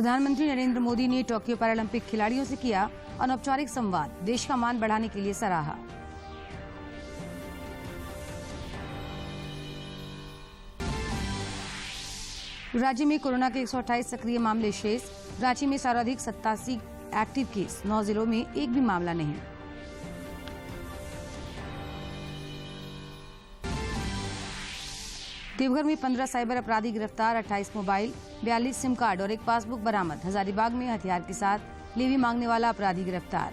प्रधानमंत्री नरेंद्र मोदी ने Tokyo Paralympic खिलाड़ियों से किया अनौपचारिक संवाद, देश का मान बढ़ाने के लिए सराहा। राज्य में कोरोना के 128 सक्रिय मामले शेष, रांची में सर्वाधिक 87 एक्टिव केस, 9 जिलों में एक भी मामला नहीं। देवघर में 15 साइबर अपराधी गिरफ्तार, 28 मोबाइल, 42 सिम कार्ड और एक पासबुक बरामद। हजारीबाग में हथियार के साथ लेवी मांगने वाला अपराधी गिरफ्तार।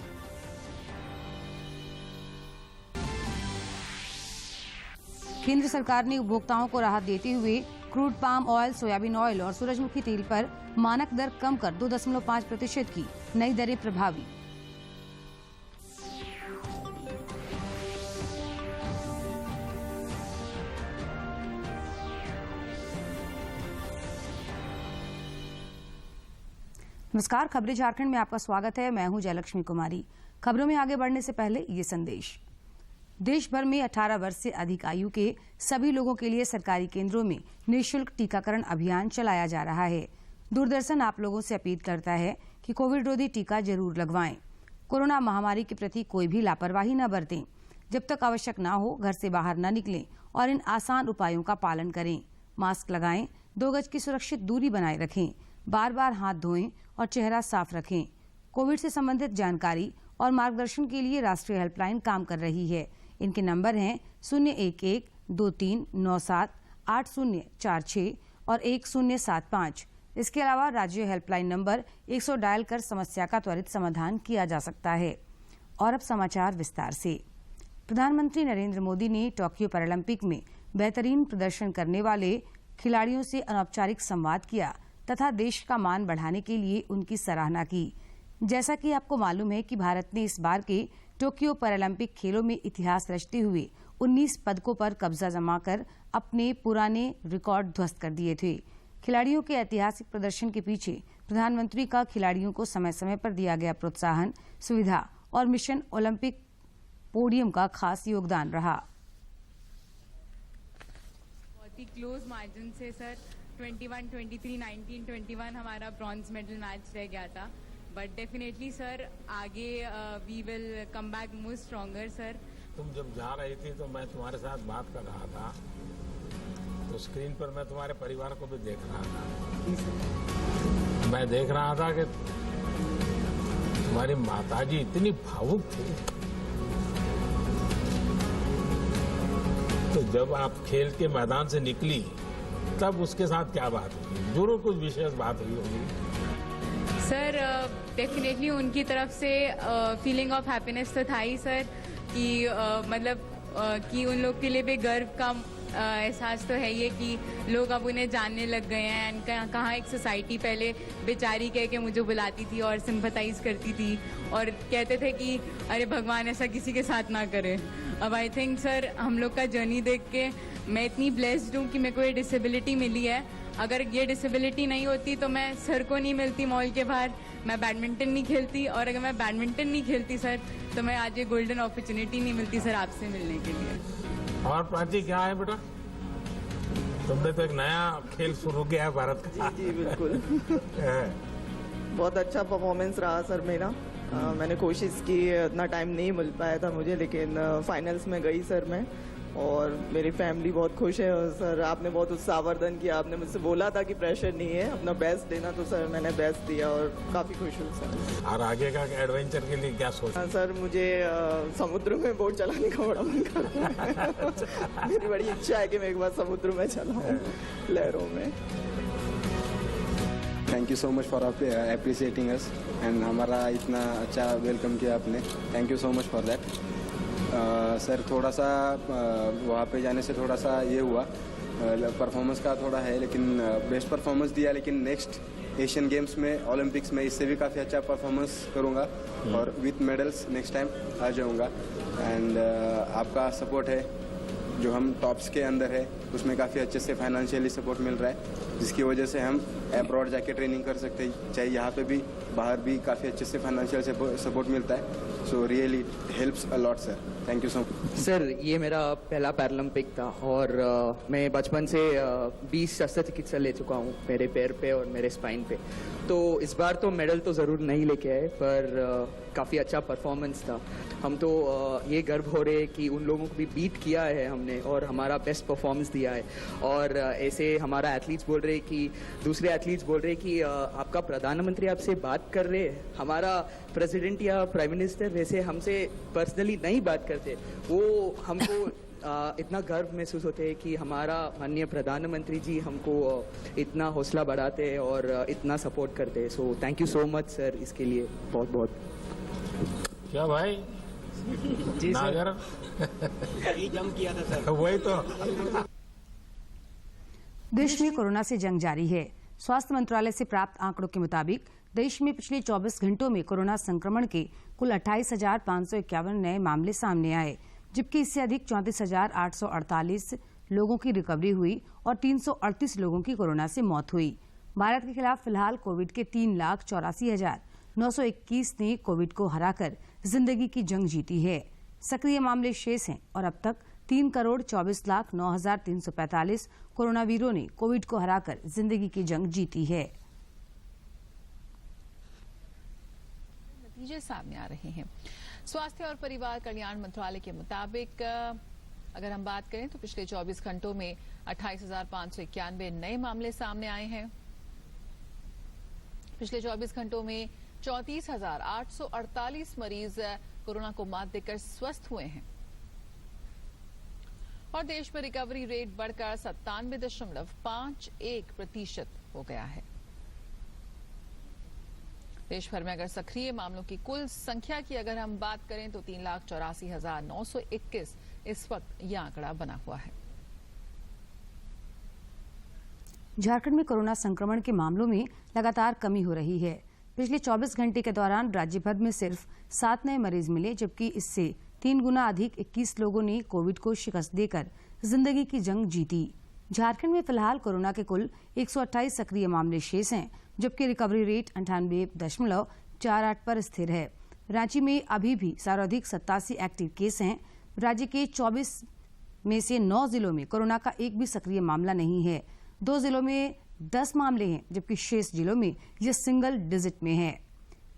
केंद्र सरकार ने उपभोक्ताओं को राहत देते हुए crude palm oil, soybean oil और सूरजमुखी तेल पर मानक दर कम कर 2.5% की नई दरें प्रभावी। नमस्कार, खबरें झारखंड में आपका स्वागत है। मैं हूं जयलक्ष्मी कुमारी। खबरों में आगे बढ़ने से पहले ये संदेश। देश भर में 18 वर्ष से अधिक आयु के सभी लोगों के लिए सरकारी केंद्रों में निःशुल्क टीकाकरण अभियान चलाया जा रहा है। दूरदर्शन आप लोगों से अपील करता है कि कोविड रोधी टीका जरूर लगवाएं। कोरोना महामारी के प्रति कोई भी लापरवाही न बरतें। जब तक आवश्यक न हो घर से बाहर न निकलें और इन आसान उपायों का पालन करें। मास्क लगाएं, 2 गज की सुरक्षित दूरी बनाए रखें, बार बार हाथ धोएं और चेहरा साफ रखें। कोविड से संबंधित जानकारी और मार्गदर्शन के लिए राष्ट्रीय हेल्पलाइन काम कर रही है। इनके नंबर हैं 011-2397-8046 और 1075। इसके अलावा राज्य हेल्पलाइन नंबर 100 डायल कर समस्या का त्वरित समाधान किया जा सकता है। और अब समाचार विस्तार से। प्रधानमंत्री नरेंद्र मोदी ने टोक्यो पैरालंपिक में बेहतरीन प्रदर्शन करने वाले खिलाड़ियों से अनौपचारिक संवाद किया तथा देश का मान बढ़ाने के लिए उनकी सराहना की। जैसा कि आपको मालूम है कि भारत ने इस बार के टोक्यो पैरालंपिक खेलों में इतिहास रचते हुए 19 पदकों पर कब्जा जमाकर अपने पुराने रिकॉर्ड ध्वस्त कर दिए थे। खिलाड़ियों के ऐतिहासिक प्रदर्शन के पीछे प्रधानमंत्री का खिलाड़ियों को समय समय पर दिया गया प्रोत्साहन, सुविधा और मिशन ओलंपिक पोडियम का खास योगदान रहा। बहुत ही क्लोज मार्जिन से सर 21, 23, 19, 21 हमारा ब्रॉन्ज मेडल मैच रह गया था। बट डेफिनेटली सर आगे we will come back more stronger sir. तुम जब जा रही थी तो मैं तुम्हारे साथ बात कर रहा था, तो स्क्रीन पर मैं तुम्हारे परिवार को भी देख रहा था। मैं देख रहा था कि तुम्हारी माताजी इतनी भावुक थी। तो जब आप खेल के मैदान से निकली तब उसके साथ क्या बात हुई? जरूर कुछ विशेष बात हुई होगी। सर डेफिनेटली उनकी तरफ से फीलिंग ऑफ हैप्पीनेस तो था ही सर कि मतलब कि उन लोग के लिए भी गर्व का एहसास तो है ये कि लोग अब उन्हें जानने लग गए हैं। एंड कहाँ एक सोसाइटी पहले बेचारी कह के मुझे बुलाती थी और सिंपैथाइज करती थी और कहते थे कि अरे भगवान ऐसा किसी के साथ ना करे। अब आई थिंक सर हम लोग का जर्नी देख के मैं इतनी ब्लेस्ड हूँ कि मेरे को ये डिसेबिलिटी मिली है। अगर ये डिसेबिलिटी नहीं होती तो मैं सर को नहीं मिलती मॉल के बाहर, मैं बैडमिंटन नहीं खेलती, और अगर मैं बैडमिंटन नहीं खेलती सर तो मैं आज ये गोल्डन अपॉर्चुनिटी नहीं मिलती सर आपसे मिलने के लिए। और प्राची क्या है बेटा, तुमने तो एक नया खेल शुरू किया है भारत का। जी बिल्कुल। बहुत अच्छा परफॉर्मेंस रहा सर मेरा। मैंने कोशिश की, इतना टाइम नहीं मिल पाया था मुझे, लेकिन फाइनल्स में गई सर मैं, और मेरी फैमिली बहुत खुश है। और सर आपने बहुत उत्साहवर्धन किया, आपने मुझसे बोला था कि प्रेशर नहीं है, अपना बेस्ट देना, तो सर मैंने बेस्ट दिया और काफी खुश हूँ सर। और आगे का एडवेंचर के लिए क्या सोचा? सर मुझे समुद्र में बोट चलाने का बड़ा मन कर रहा है। मेरी बड़ी इच्छा है कि मैं एक बार समुद्र में चलाऊं, लहरों में। Thank you so much for appreciating us and हमारा इतना अच्छा वेलकम किया आपने। Thank you so much for that. Sir थोड़ा सा वहाँ पे जाने से थोड़ा सा ये हुआ, परफॉर्मेंस का थोड़ा है, लेकिन बेस्ट परफॉर्मेंस दिया। लेकिन नेक्स्ट एशियन गेम्स में, ओलंपिक्स में इससे भी काफ़ी अच्छा परफॉर्मेंस करूँगा और विथ मेडल्स नेक्स्ट टाइम आ जाऊँगा। एंड आपका सपोर्ट है जो हम टॉप्स के अंदर है, उसमें काफ़ी अच्छे से फाइनेंशियली सपोर्ट मिल रहा है, जिसकी वजह से हम अब्रॉड जाके ट्रेनिंग कर सकते हैं, चाहे यहाँ पे भी बाहर भी काफ़ी अच्छे से फाइनेंशियल सपोर्ट मिलता है। So really helps a lot sir, thank you so much. Sir ये मेरा पहला पैरालंपिक था और मैं बचपन से 20 शस्त्रचिकित्सा ले चुका हूँ मेरे पैर पे और मेरे स्पाइन पे। तो इस बार तो मेडल तो ज़रूर नहीं लेके आए, पर काफ़ी अच्छा परफॉर्मेंस था। हम तो ये गर्व हो रहे कि उन लोगों को भी बीट किया है हमने और हमारा बेस्ट परफॉर्मेंस दिया है। और ऐसे हमारा एथलीट्स बोल रहे कि दूसरे एथलीट्स बोल रहे कि आपका प्रधानमंत्री आपसे बात कर रहे हैं, हमारा प्रेसिडेंट या प्राइम मिनिस्टर वैसे हमसे पर्सनली नहीं बात करते। वो हमको इतना गर्व महसूस होते है कि हमारा माननीय प्रधानमंत्री जी हमको इतना हौसला बढ़ाते हैं और इतना सपोर्ट करते हैं। So thank you so much sir, इसके लिए बहुत बहुत। क्या भाई जी नागर जम किया था सर। वही तो। देश में कोरोना से जंग जारी है। स्वास्थ्य मंत्रालय से प्राप्त आंकड़ों के मुताबिक देश में पिछले 24 घंटों में कोरोना संक्रमण के कुल 28,551 नए मामले सामने आए, जबकि इससे अधिक 34,848 लोगों की रिकवरी हुई और 338 लोगों की कोरोना से मौत हुई। भारत के खिलाफ फिलहाल कोविड के 3,84,921 ने कोविड को हराकर जिंदगी की जंग जीती है। सक्रिय मामले शेष हैं और अब तक 3,24,09,345 कोरोना वीरों ने कोविड को हराकर जिंदगी की जंग जीती है। नतीजे सामने आ रहे हैं। स्वास्थ्य और परिवार कल्याण मंत्रालय के मुताबिक अगर हम बात करें तो पिछले 24 घंटों में 28,591 नए मामले सामने आए हैं। पिछले 24 घंटों में 34,848 मरीज कोरोना को मात देकर स्वस्थ हुए हैं और देश में रिकवरी रेट बढ़कर 97.51% हो गया है। देश भर में अगर सक्रिय मामलों की कुल संख्या की अगर हम बात करें तो 3,84,921 इस वक्त यह आंकड़ा बना हुआ है। झारखंड में कोरोना संक्रमण के मामलों में लगातार कमी हो रही है। पिछले 24 घंटे के दौरान राज्य भर में सिर्फ 7 नए मरीज मिले, जबकि इससे 3 गुना अधिक 21 लोगों ने कोविड को शिकस्त देकर जिंदगी की जंग जीती। झारखंड में फिलहाल कोरोना के कुल 128 सक्रिय मामले शेष हैं, जबकि रिकवरी रेट 98.48 पर स्थिर है। रांची में अभी भी सर्वाधिक 87 एक्टिव केस हैं। राज्य के 24 में से 9 जिलों में कोरोना का एक भी सक्रिय मामला नहीं है। 2 जिलों में 10 मामले हैं, जबकि शेष जिलों में यह सिंगल डिजिट में है।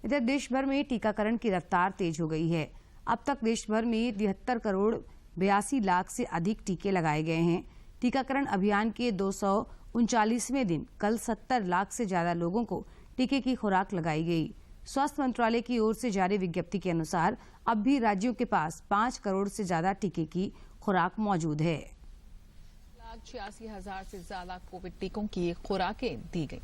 इधर देश भर में टीकाकरण की रफ्तार तेज हो गई है। अब तक देश भर में 73 करोड़ 82 लाख से अधिक टीके लगाए गए हैं। टीकाकरण अभियान के 239वें दिन कल 70 लाख से ज्यादा लोगों को टीके की खुराक लगाई गई। स्वास्थ्य मंत्रालय की ओर से जारी विज्ञप्ति के अनुसार अब भी राज्यों के पास 5 करोड़ से ज्यादा टीके की खुराक मौजूद है। 86,000 से ज्यादा कोविड टीकों की खुराकें दी गई।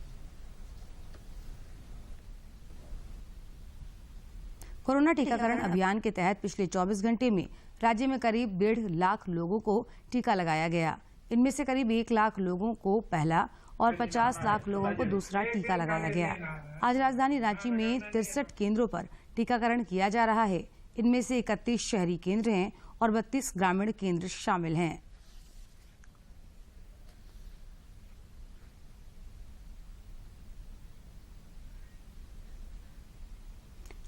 कोरोना टीकाकरण अभियान के तहत पिछले 24 घंटे में राज्य में करीब 1.5 लाख लोगों को टीका लगाया गया। इनमें से करीब 1 लाख लोगों को पहला और 50 लाख लोगों को दूसरा टीका लगाया गया। आज राजधानी रांची में 63 केंद्रों पर टीकाकरण किया जा रहा है। इनमें से 31 शहरी केंद्र हैं और 32 ग्रामीण केंद्र शामिल हैं।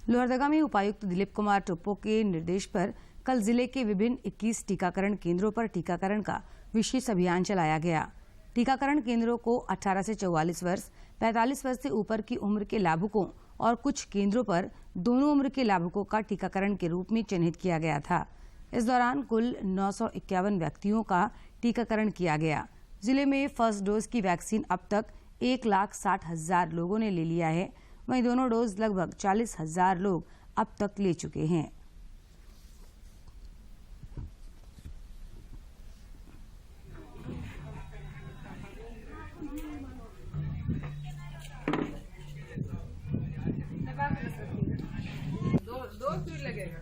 लोहरदगा में उपायुक्त दिलीप कुमार टोप्पो के निर्देश पर कल जिले के विभिन्न 21 टीकाकरण केंद्रों पर टीकाकरण का विशेष अभियान चलाया गया। टीकाकरण केंद्रों को 18 से 44 वर्ष, 45 वर्ष से ऊपर की उम्र के लाभुकों और कुछ केंद्रों पर दोनों उम्र के लाभुकों का टीकाकरण के रूप में चिन्हित किया गया था। इस दौरान कुल 951 व्यक्तियों का टीकाकरण किया गया। जिले में फर्स्ट डोज की वैक्सीन अब तक 1,60,000 लोगों ने ले लिया है। वहीं दोनों डोज लगभग 40,000 लोग अब तक ले चुके हैं। दो सुई लगेगा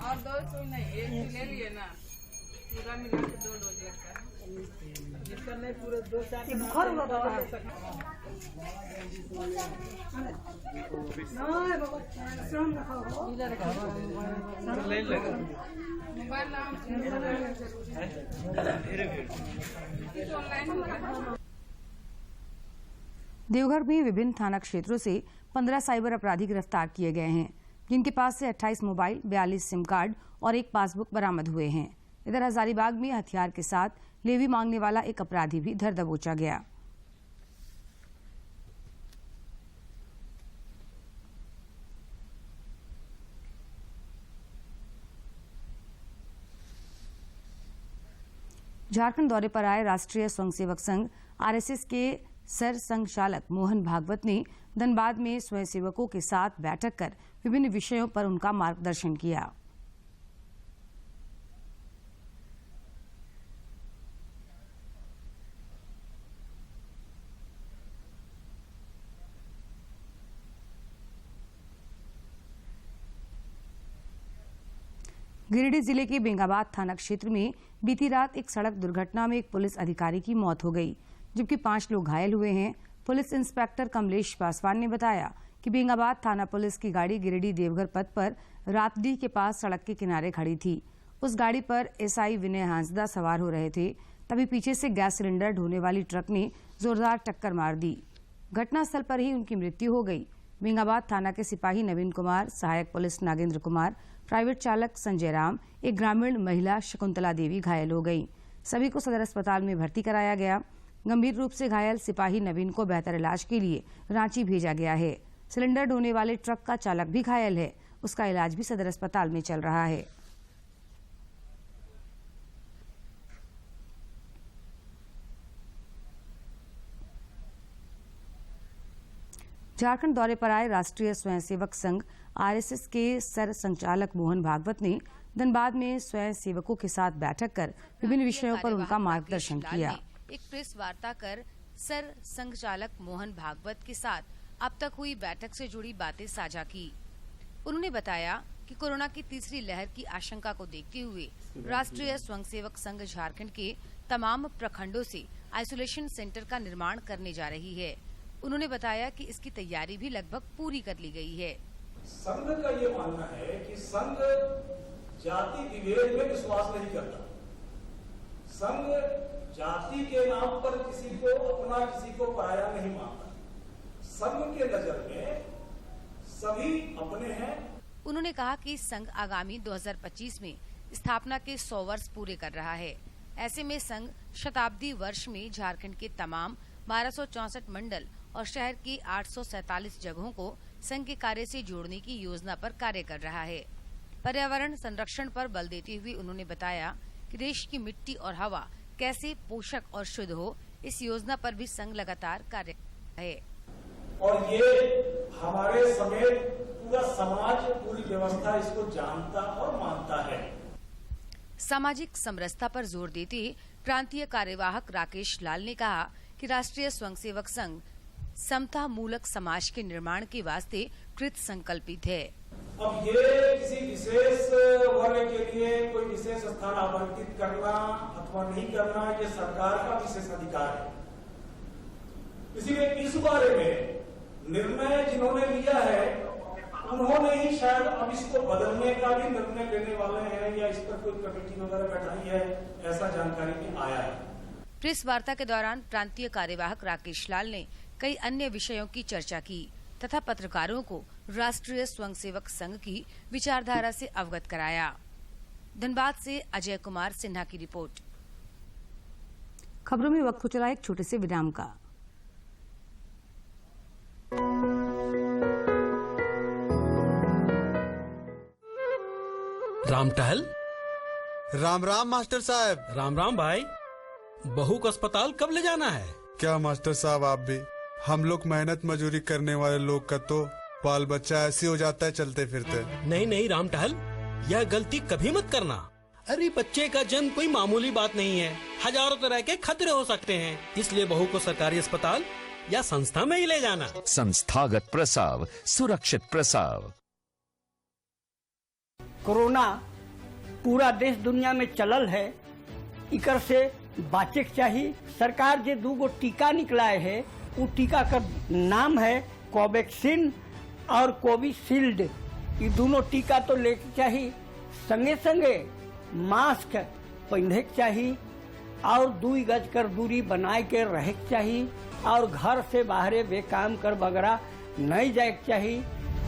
और 2 सुई नहीं, एक सुई ले लिए ना, पूरा मिला के 2 डोज लगता है। जिसको देवघर में विभिन्न थाना क्षेत्रों से 15 साइबर अपराधी गिरफ्तार किए गए हैं, जिनके पास से 28 मोबाइल, 42 सिम कार्ड और एक पासबुक बरामद हुए हैं। इधर हजारीबाग में हथियार के साथ लेवी मांगने वाला एक अपराधी भी धर दबोचा गया। झारखंड दौरे पर आए राष्ट्रीय स्वयंसेवक संघ आरएसएस के सर संघचालक मोहन भागवत ने धनबाद में स्वयंसेवकों के साथ बैठक कर विभिन्न विषयों पर उनका मार्गदर्शन किया। गिरिडीह जिले के बेंगाबाद थाना क्षेत्र में बीती रात एक सड़क दुर्घटना में एक पुलिस अधिकारी की मौत हो गई, जबकि 5 लोग घायल हुए हैं। पुलिस इंस्पेक्टर कमलेश पासवान ने बताया कि बेंगाबाद थाना पुलिस की गाड़ी गिरिडीह देवघर पथ पर रातडीह के पास सड़क के किनारे खड़ी थी। उस गाड़ी पर एसआई विनय हांसदा सवार हो रहे थे, तभी पीछे से गैस सिलेंडर ढोने वाली ट्रक ने जोरदार टक्कर मार दी। घटनास्थल पर ही उनकी मृत्यु हो गई। बेंगाबाद थाना के सिपाही नवीन कुमार, सहायक पुलिस नागेंद्र कुमार, प्राइवेट चालक संजय राम, एक ग्रामीण महिला शकुंतला देवी घायल हो गई। सभी को सदर अस्पताल में भर्ती कराया गया। गंभीर रूप से घायल सिपाही नवीन को बेहतर इलाज के लिए रांची भेजा गया है। सिलेंडर ढोने वाले ट्रक का चालक भी घायल है, उसका इलाज भी सदर अस्पताल में चल रहा है। झारखंड दौरे पर आए राष्ट्रीय स्वयंसेवक संघ आरएसएस के सर संचालक मोहन भागवत ने धनबाद में स्वयंसेवकों के साथ बैठक कर विभिन्न विषयों पर उनका मार्गदर्शन किया। एक प्रेस वार्ता कर सर संघचालक मोहन भागवत के साथ अब तक हुई बैठक से जुड़ी बातें साझा की। उन्होंने बताया कि कोरोना की तीसरी लहर की आशंका को देखते हुए राष्ट्रीय स्वयंसेवक संघ झारखंड के तमाम प्रखंडों से आइसोलेशन सेंटर का निर्माण करने जा रही है। उन्होंने बताया कि इसकी तैयारी भी लगभग पूरी कर ली गई है। संघ का ये मानना है कि संघ जाति विभेद में विश्वास नहीं करता। संघ जाति के नाम पर किसी को अपना, किसी को पराया नहीं मानता। संघ के नजर में सभी अपने हैं। उन्होंने कहा कि संघ आगामी 2025 में स्थापना के 100 वर्ष पूरे कर रहा है। ऐसे में संघ शताब्दी वर्ष में झारखंड के तमाम 1264 मंडल और शहर की 847 जगहों को संघ के कार्य से जोड़ने की योजना पर कार्य कर रहा है। पर्यावरण संरक्षण पर बल देते हुए उन्होंने बताया कि देश की मिट्टी और हवा कैसे पोषक और शुद्ध हो, इस योजना पर भी संघ लगातार कार्य कर रहा है। और ये हमारे समेत पूरा समाज, पूरी व्यवस्था इसको जानता और मानता है। सामाजिक समरसता पर जोर देते प्रांतीय कार्यवाहक राकेश लाल ने कहा कि राष्ट्रीय स्वयंसेवक संघ समता मूलक समाज के निर्माण के वास्ते कृत संकल्पित है। अब ये किसी विशेष वर्ग के लिए कोई विशेष स्थान आवंटित करना अथवा नहीं करना, ये सरकार का विशेष अधिकार है। इसीलिए इस बारे में निर्णय जिन्होंने लिया है, उन्होंने ही शायद अब इसको बदलने का भी निर्णय लेने वाले हैं या इस पर कोई कमेटी वगैरह बैठाई है, ऐसा जानकारी में आया है। प्रेस वार्ता के दौरान प्रांतीय कार्यवाहक राकेश लाल ने कई अन्य विषयों की चर्चा की तथा पत्रकारों को राष्ट्रीय स्वयंसेवक संघ की विचारधारा से अवगत कराया। धनबाद से अजय कुमार सिन्हा की रिपोर्ट। खबरों में वक्त हो चला एक छोटे से विराम का। राम टहल। राम राम मास्टर साहब। राम राम भाई। बहू को अस्पताल कब ले जाना है? क्या मास्टर साहब आप भी? हम लोग मेहनत मजूरी करने वाले लोग का तो बाल बच्चा ऐसे हो जाता है चलते फिरते। नहीं नहीं राम टहल, यह गलती कभी मत करना। अरे बच्चे का जन्म कोई मामूली बात नहीं है, हजारों तरह के खतरे हो सकते हैं, इसलिए बहू को सरकारी अस्पताल या संस्था में ही ले जाना। संस्थागत प्रसव, सुरक्षित प्रसव। कोरोना पूरा देश दुनिया में चलल है, इकर से बाचे के चाहिए। सरकार जे 2 टीका निकलाए है वो टीका का नाम है कोवैक्सीन और कोविशील्ड। ये दोनों टीका तो लेके चाहिए, संगे संगे मास्क पहने के चाहिए और 2 गज कर दूरी बनाए के रहे के चाहिए और घर से बाहरे बेकाम कर वगैरह नहीं जाए के चाहिए।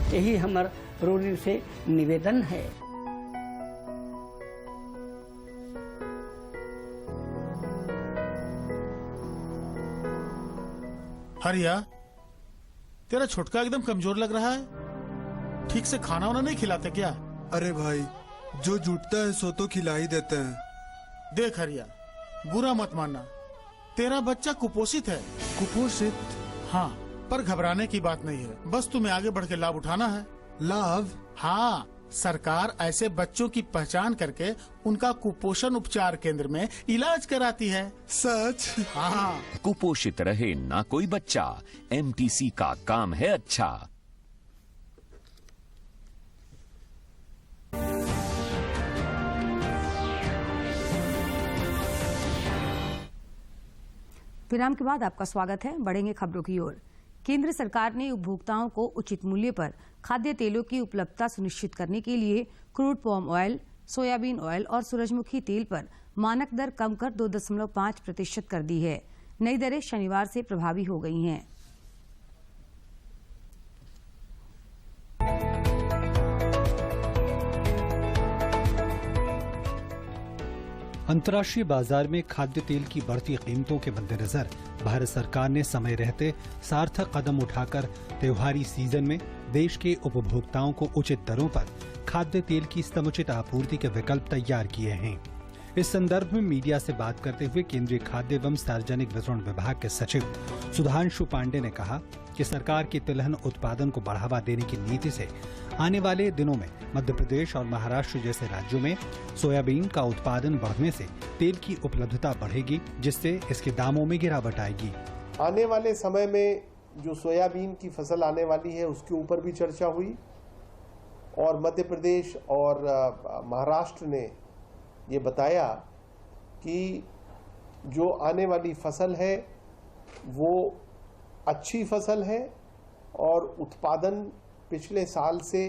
यही हमार रोगी से निवेदन है। हरिया, तेरा छोटका एकदम कमजोर लग रहा है। ठीक से खाना वाना नहीं खिलाते क्या? अरे भाई, जो जुटता है सो तो खिला ही देते हैं। देख हरिया, बुरा मत मानना, तेरा बच्चा कुपोषित है। कुपोषित? हाँ, पर घबराने की बात नहीं है, बस तुम्हें आगे बढ़ के लाभ उठाना है। लाभ? हाँ, सरकार ऐसे बच्चों की पहचान करके उनका कुपोषण उपचार केंद्र में इलाज कराती है। सच? हाँ। कुपोषित रहे ना कोई बच्चा, एमटीसी का काम है अच्छा। विराम के बाद आपका स्वागत है। बढ़ेंगे खबरों की ओर। केंद्र सरकार ने उपभोक्ताओं को उचित मूल्य पर खाद्य तेलों की उपलब्धता सुनिश्चित करने के लिए crude palm oil, soybean oil और सूरजमुखी तेल पर मानक दर कम कर 2.5% कर दी है। नई दरें शनिवार से प्रभावी हो गई हैं। अंतर्राष्ट्रीय बाजार में खाद्य तेल की बढ़ती कीमतों के मद्देनजर भारत सरकार ने समय रहते सार्थक कदम उठाकर त्योहारी सीजन में देश के उपभोक्ताओं को उचित दरों पर खाद्य तेल की समुचित आपूर्ति के विकल्प तैयार किए हैं। इस संदर्भ में मीडिया से बात करते हुए केंद्रीय खाद्य एवं सार्वजनिक वितरण विभाग के सचिव सुधांशु पांडे ने कहा कि सरकार की तिलहन उत्पादन को बढ़ावा देने की नीति से आने वाले दिनों में मध्य प्रदेश और महाराष्ट्र जैसे राज्यों में सोयाबीन का उत्पादन बढ़ने से तेल की उपलब्धता बढ़ेगी, जिससे इसके दामों में गिरावट आएगी। आने वाले समय में जो सोयाबीन की फसल आने वाली है उसके ऊपर भी चर्चा हुई और मध्य प्रदेश और महाराष्ट्र ने ये बताया कि जो आने वाली फसल है वो अच्छी फसल है और उत्पादन पिछले साल से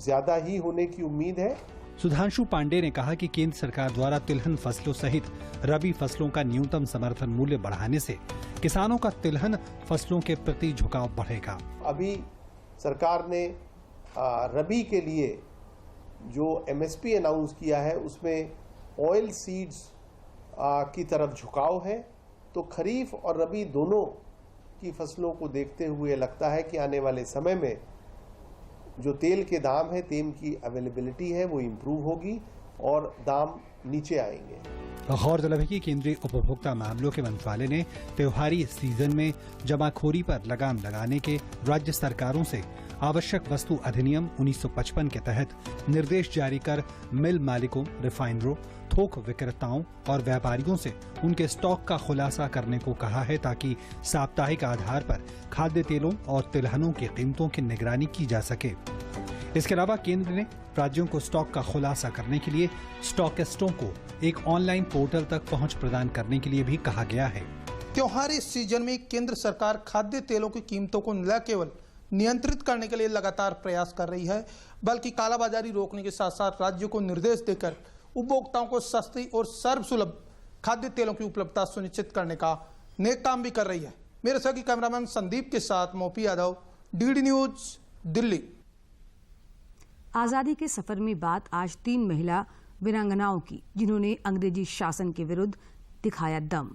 ज्यादा ही होने की उम्मीद है। सुधांशु पांडे ने कहा कि केंद्र सरकार द्वारा तिलहन फसलों सहित रबी फसलों का न्यूनतम समर्थन मूल्य बढ़ाने से किसानों का तिलहन फसलों के प्रति झुकाव बढ़ेगा। अभी सरकार ने रबी के लिए जो एमएसपी अनाउंस किया है उसमें ऑयल सीड्स की तरफ झुकाव है, तो खरीफ और रबी दोनों की फसलों को देखते हुए लगता है कि आने वाले समय में जो तेल के दाम है, तेल की अवेलेबिलिटी है वो इम्प्रूव होगी और दाम नीचे आएंगे। गौरतलब है कि केंद्रीय उपभोक्ता मामलों के मंत्रालय ने त्योहारी सीजन में जमाखोरी पर लगाम लगाने के राज्य सरकारों से आवश्यक वस्तु अधिनियम 1955 के तहत निर्देश जारी कर मिल मालिकों, रिफाइनरों, थोक विक्रेताओं और व्यापारियों से उनके स्टॉक का खुलासा करने को कहा है, ताकि साप्ताहिक आधार पर खाद्य तेलों और तिलहनों की कीमतों की निगरानी की जा सके। इसके अलावा केंद्र ने राज्यों को स्टॉक का खुलासा करने के लिए स्टॉकिस्टों को एक ऑनलाइन पोर्टल तक पहुंच प्रदान करने के लिए भी कहा गया है। त्योहारी सीजन में केंद्र सरकार खाद्य तेलों की कीमतों को न केवल नियंत्रित करने के लिए लगातार प्रयास कर रही है, बल्कि कालाबाजारी रोकने के साथ साथ राज्यों को निर्देश देकर उपभोक्ताओं को सस्ती और सर्वसुलभ खाद्य तेलों की उपलब्धता सुनिश्चित करने का नेक काम भी कर रही है। मेरे सहयोगी कैमरामैन संदीप के साथ मोपी यादव, डीडी न्यूज, दिल्ली। आजादी के सफर में बात आज 3 महिला वीरांगनाओं की, जिन्होंने अंग्रेजी शासन के विरुद्ध दिखाया दम।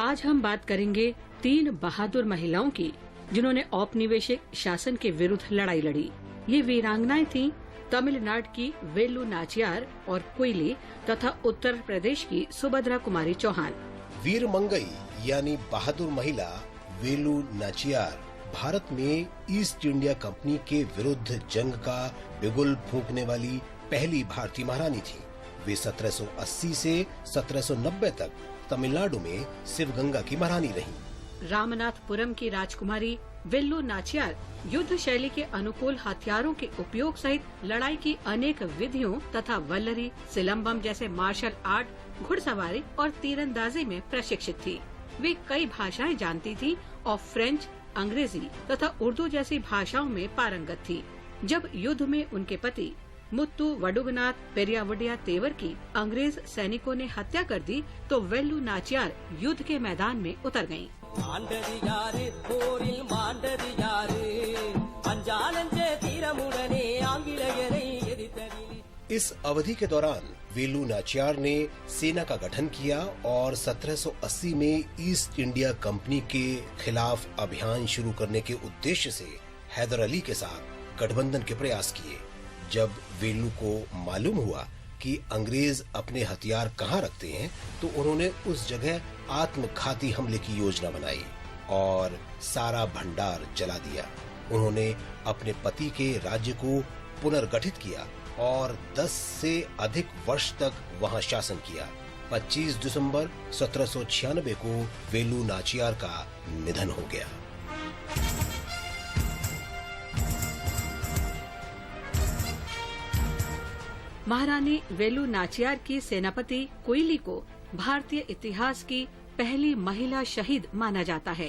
आज हम बात करेंगे 3 बहादुर महिलाओं की, जिन्होंने औपनिवेशिक शासन के विरुद्ध लड़ाई लड़ी। ये वीरांगनाएं थीं तमिलनाडु की वेलू नाचियार और कोयली तथा उत्तर प्रदेश की सुभद्रा कुमारी चौहान। वीर मंगई यानी बहादुर महिला वेलू नाचियार भारत में ईस्ट इंडिया कंपनी के विरुद्ध जंग का बिगुल फूंकने वाली पहली भारतीय महारानी थी। वे 1780 से 1790 तक तमिलनाडु में शिवगंगा की महारानी रहीं। रामनाथपुरम की राजकुमारी वेल्लू नाचियार युद्ध शैली के अनुकूल हथियारों के उपयोग सहित लड़ाई की अनेक विधियों तथा वल्लरी, सिलम्बम जैसे मार्शल आर्ट, घुड़सवारी और तीरंदाजी में प्रशिक्षित थी। वे कई भाषाएं जानती थी और फ्रेंच, अंग्रेजी तथा उर्दू जैसी भाषाओं में पारंगत थी। जब युद्ध में उनके पति मुत्तु वडुगनाथ पेरियावडिया तेवर की अंग्रेज सैनिकों ने हत्या कर दी तो वेल्लू नाचियार युद्ध के मैदान में उतर गयीं। इस अवधि के दौरान वेलू नाचियार ने सेना का गठन किया और 1780 में ईस्ट इंडिया कंपनी के खिलाफ अभियान शुरू करने के उद्देश्य से हैदर अली के साथ गठबंधन के प्रयास किए। जब वेलू को मालूम हुआ कि अंग्रेज अपने हथियार कहाँ रखते हैं तो उन्होंने उस जगह आत्मघाती हमले की योजना बनाई और सारा भंडार जला दिया। उन्होंने अपने पति के राज्य को पुनर्गठित किया और 10 से अधिक वर्ष तक वहां शासन किया। 25 दिसंबर 1796 को वेलू नाचियार का निधन हो गया। महारानी वेलू नाचियार की सेनापति कोयली को भारतीय इतिहास की पहली महिला शहीद माना जाता है।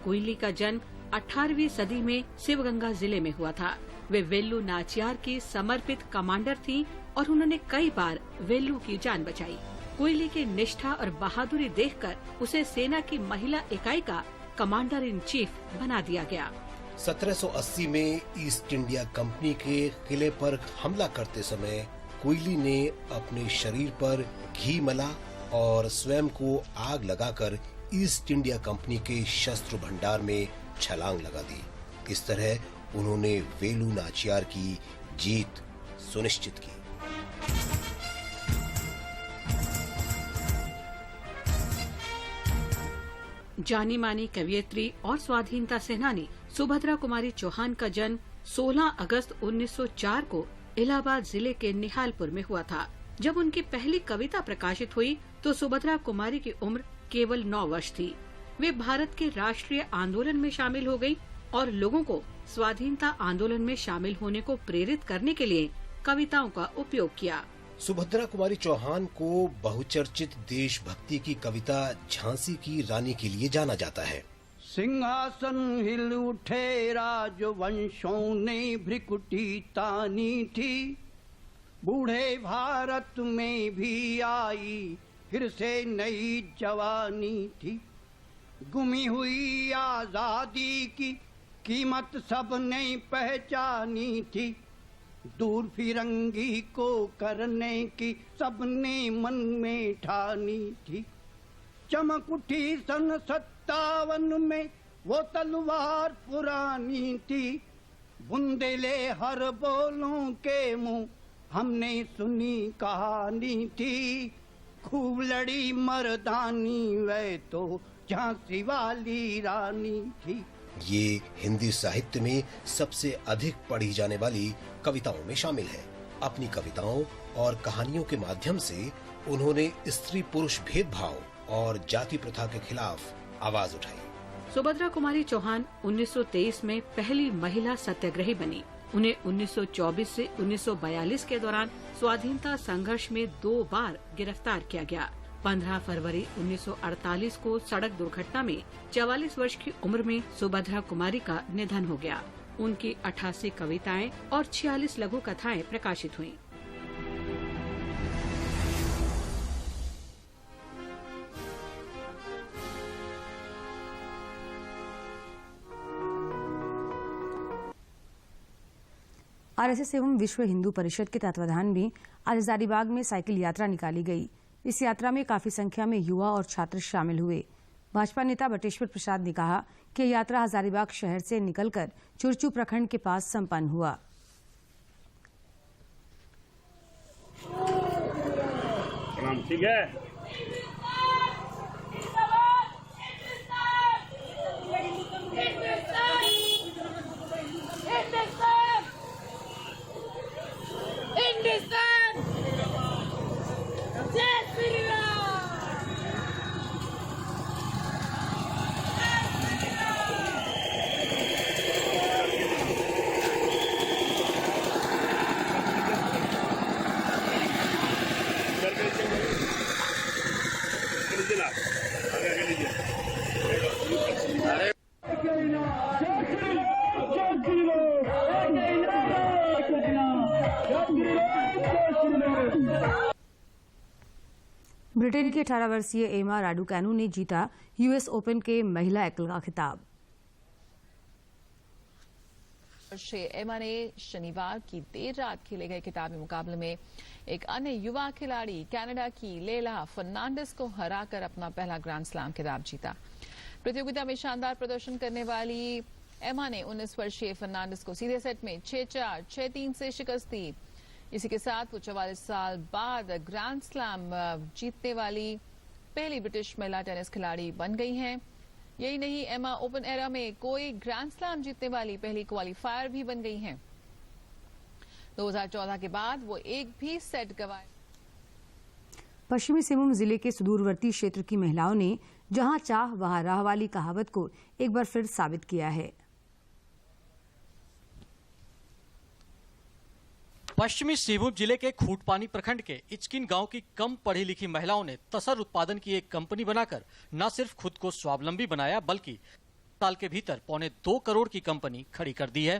कोयली का जन्म 18वीं सदी में शिवगंगा जिले में हुआ था। वे वेल्लू नाचियार की समर्पित कमांडर थीं और उन्होंने कई बार वेल्लू की जान बचाई। कोयली की निष्ठा और बहादुरी देखकर उसे सेना की महिला इकाई का कमांडर इन चीफ बना दिया गया। 1780 में ईस्ट इंडिया कंपनी के किले पर हमला करते समय कोयली ने अपने शरीर पर घी मला और स्वयं को आग लगाकर ईस्ट इंडिया कंपनी के शस्त्र भंडार में छलांग लगा दी। इस तरह उन्होंने वेलू नाचियार की जीत सुनिश्चित की। जानी मानी कवयित्री और स्वाधीनता सेनानी सुभद्रा कुमारी चौहान का जन्म 16 अगस्त 1904 को इलाहाबाद जिले के निहालपुर में हुआ था। जब उनकी पहली कविता प्रकाशित हुई तो सुभद्रा कुमारी की उम्र केवल 9 वर्ष थी। वे भारत के राष्ट्रीय आंदोलन में शामिल हो गयी और लोगों को स्वाधीनता आंदोलन में शामिल होने को प्रेरित करने के लिए कविताओं का उपयोग किया। सुभद्रा कुमारी चौहान को बहुचर्चित देशभक्ति की कविता झांसी की रानी के लिए जाना जाता है। सिंहासन हिल उठे राजवंशों ने भ्रिकुटी तानी थी, बूढ़े भारत में भी आई फिर से नई जवानी थी। गुमी हुई आजादी की कीमत सबने पहचानी थी, दूर फिरंगी को करने की सबने मन में ठानी थी। चमक उठी सन 57 में वो तलवार पुरानी थी, बुंदेले हर बोलों के मुंह हमने सुनी कहानी थी। खूब लड़ी मर्दानी वे तो झांसी वाली रानी थी। ये हिंदी साहित्य में सबसे अधिक पढ़ी जाने वाली कविताओं में शामिल है। अपनी कविताओं और कहानियों के माध्यम से उन्होंने स्त्री पुरुष भेदभाव और जाति प्रथा के खिलाफ आवाज उठाई। सुभद्रा कुमारी चौहान 1923 में पहली महिला सत्याग्रही बनी। उन्हें 1924 से 1942 के दौरान स्वाधीनता संघर्ष में 2 बार गिरफ्तार किया गया। 15 फरवरी 1948 को सड़क दुर्घटना में 44 वर्ष की उम्र में सुभद्रा कुमारी का निधन हो गया। उनकी 88 कविताएं और 46 लघु कथाएं प्रकाशित हुईं। आरएसएस एवं विश्व हिंदू परिषद के तत्वाधान में आज हजारीबाग में साइकिल यात्रा निकाली गई। इस यात्रा में काफी संख्या में युवा और छात्र शामिल हुए। भाजपा नेता बटेश्वर प्रसाद ने कहा कि यात्रा हजारीबाग शहर से निकलकर चुरचू प्रखंड के पास संपन्न हुआ। ठीक है। ब्रिटेन की 18 वर्षीय एमा राडुकैनु ने जीता यूएस ओपन के महिला एकल का खिताब। एमा ने शनिवार की देर रात खेले गए खिताबी मुकाबले में एक अन्य युवा खिलाड़ी कनाडा की लेला फर्नांडिस को हराकर अपना पहला ग्रैंड स्लैम खिताब जीता। प्रतियोगिता में शानदार प्रदर्शन करने वाली एमा ने 19 वर्षीय फर्नांडिस को सीधे सेट में 6-4, 6-3 से शिकस्त दी। इसी के साथ वो 44 साल बाद ग्रैंड स्लैम जीतने वाली पहली ब्रिटिश महिला टेनिस खिलाड़ी बन गई हैं। यही नहीं, एमा ओपन एरा में कोई ग्रैंड स्लैम जीतने वाली पहली क्वालिफायर भी बन गई हैं। 2014 के बाद वो एक भी सेट गंवाए। पश्चिमी सिंहभूम जिले के सुदूरवर्ती क्षेत्र की महिलाओं ने जहां चाह वहां राह वाली कहावत को एक बार फिर साबित किया है। पश्चिमी सिंहभूम जिले के खूटपानी प्रखंड के इचकिन गांव की कम पढ़ी लिखी महिलाओं ने तसर उत्पादन की एक कंपनी बनाकर न सिर्फ खुद को स्वावलंबी बनाया बल्कि साल के भीतर 2.25 करोड़ की कंपनी खड़ी कर दी है।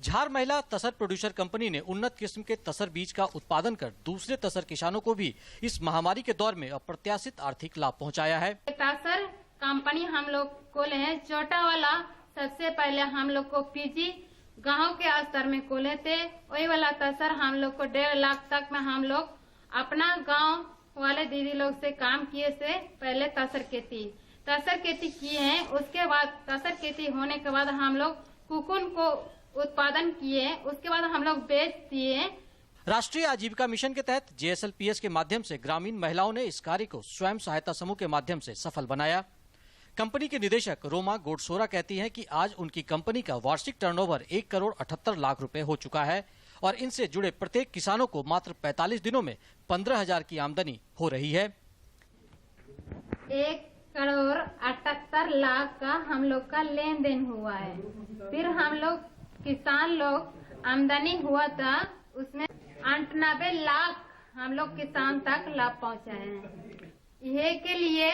झार महिला तसर प्रोड्यूसर कंपनी ने उन्नत किस्म के तसर बीज का उत्पादन कर दूसरे तसर किसानों को भी इस महामारी के दौर में अप्रत्याशित आर्थिक लाभ पहुँचाया है। तसर कंपनी हम लोग खोले हैं, छोटा वाला सबसे पहले हम लोग को पीजी गांव के स्तर में खोले थे। वही वाला तसर हम लोग को 1.5 लाख तक में हम लोग अपना गांव वाले दीदी लोग से काम किए से पहले तसर खेती किए हैं। उसके बाद तसर खेती होने के बाद हम लोग कुकुन को उत्पादन किए, उसके बाद हम लोग बेच दिए। राष्ट्रीय आजीविका मिशन के तहत JSLPS के माध्यम से ग्रामीण महिलाओं ने इस कार्य को स्वयं सहायता समूह के माध्यम से सफल बनाया। कंपनी के निदेशक रोमा गोडसोरा कहती हैं कि आज उनकी कंपनी का वार्षिक टर्नओवर 1 करोड़ 78 लाख रुपए हो चुका है और इनसे जुड़े प्रत्येक किसानों को मात्र 45 दिनों में 15,000 की आमदनी हो रही है। 1 करोड़ 78 लाख का हम लोग का लेन देन हुआ है। फिर हम लोग किसान लोग आमदनी हुआ था, उसमें 98 लाख हम लोग किसान तक लाभ पहुँचाए हैं। ये के लिए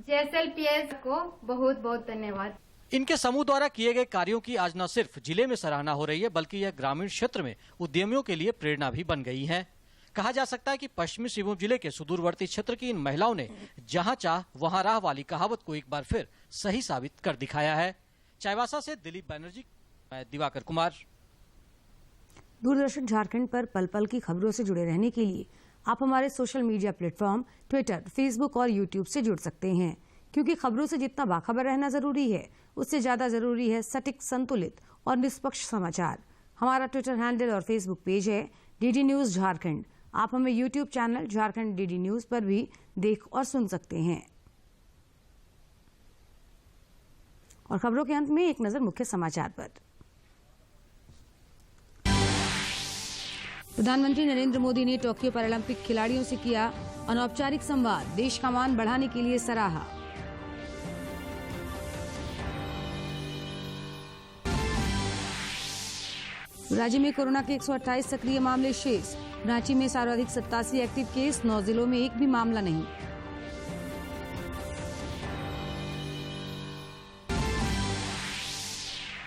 JSLPS को बहुत बहुत धन्यवाद। इनके समूह द्वारा किए गए कार्यों की आज न सिर्फ जिले में सराहना हो रही है बल्कि यह ग्रामीण क्षेत्र में उद्यमियों के लिए प्रेरणा भी बन गई है। कहा जा सकता है कि पश्चिमी सिंहभूम जिले के सुदूरवर्ती क्षेत्र की इन महिलाओं ने जहां चाह वहां राह वाली कहावत को एक बार फिर सही साबित कर दिखाया है। चाईबासा से दिलीप बनर्जी, मैं दिवाकर कुमार। दूरदर्शन झारखंड पर पल पल की खबरों से जुड़े रहने के लिए आप हमारे social media platform Twitter, Facebook और यूट्यूब से जुड़ सकते हैं, क्योंकि खबरों से जितना बाखबर रहना जरूरी है उससे ज्यादा जरूरी है सटीक, संतुलित और निष्पक्ष समाचार। हमारा ट्विटर हैंडल और फेसबुक पेज है DD न्यूज झारखंड। आप हमें YouTube channel Jharkhand DD news पर भी देख और सुन सकते हैं। और खबरों के अंत में एक नजर मुख्य समाचार पर। प्रधानमंत्री नरेंद्र मोदी ने टोक्यो पैरालंपिक खिलाड़ियों से किया अनौपचारिक संवाद, देश का मान बढ़ाने के लिए सराहा। राज्य में कोरोना के 128 सक्रिय मामले शेष। रांची में सर्वाधिक 87 एक्टिव केस, 9 जिलों में एक भी मामला नहीं।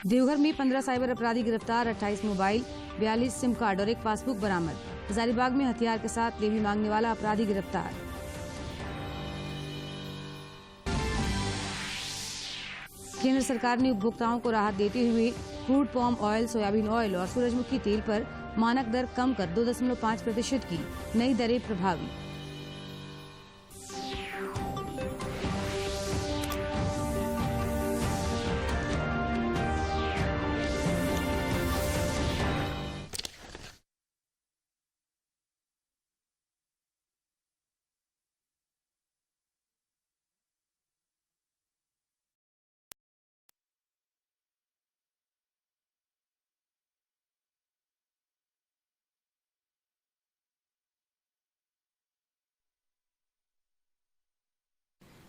देवघर में 15 साइबर अपराधी गिरफ्तार, 28 मोबाइल, 42 सिम कार्ड और एक पासबुक बरामद। हजारीबाग में हथियार के साथ लेवी मांगने वाला अपराधी गिरफ्तार। केंद्र सरकार ने उपभोक्ताओं को राहत देते हुए crude palm oil, soybean oil और सूरजमुखी तेल पर मानक दर कम कर 2.5% की नई दरें प्रभावी।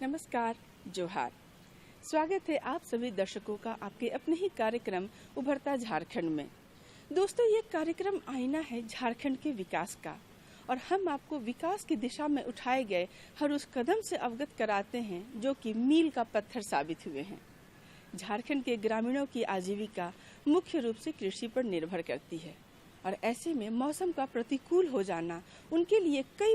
नमस्कार, जोहार। स्वागत है आप सभी दर्शकों का आपके अपने ही कार्यक्रम उभरता झारखंड में। दोस्तों, ये कार्यक्रम आईना है झारखंड के विकास का और हम आपको विकास की दिशा में उठाए गए हर उस कदम से अवगत कराते हैं जो कि मील का पत्थर साबित हुए हैं। झारखंड के ग्रामीणों की आजीविका मुख्य रूप से कृषि पर निर्भर करती है और ऐसे में मौसम का प्रतिकूल हो जाना उनके लिए कई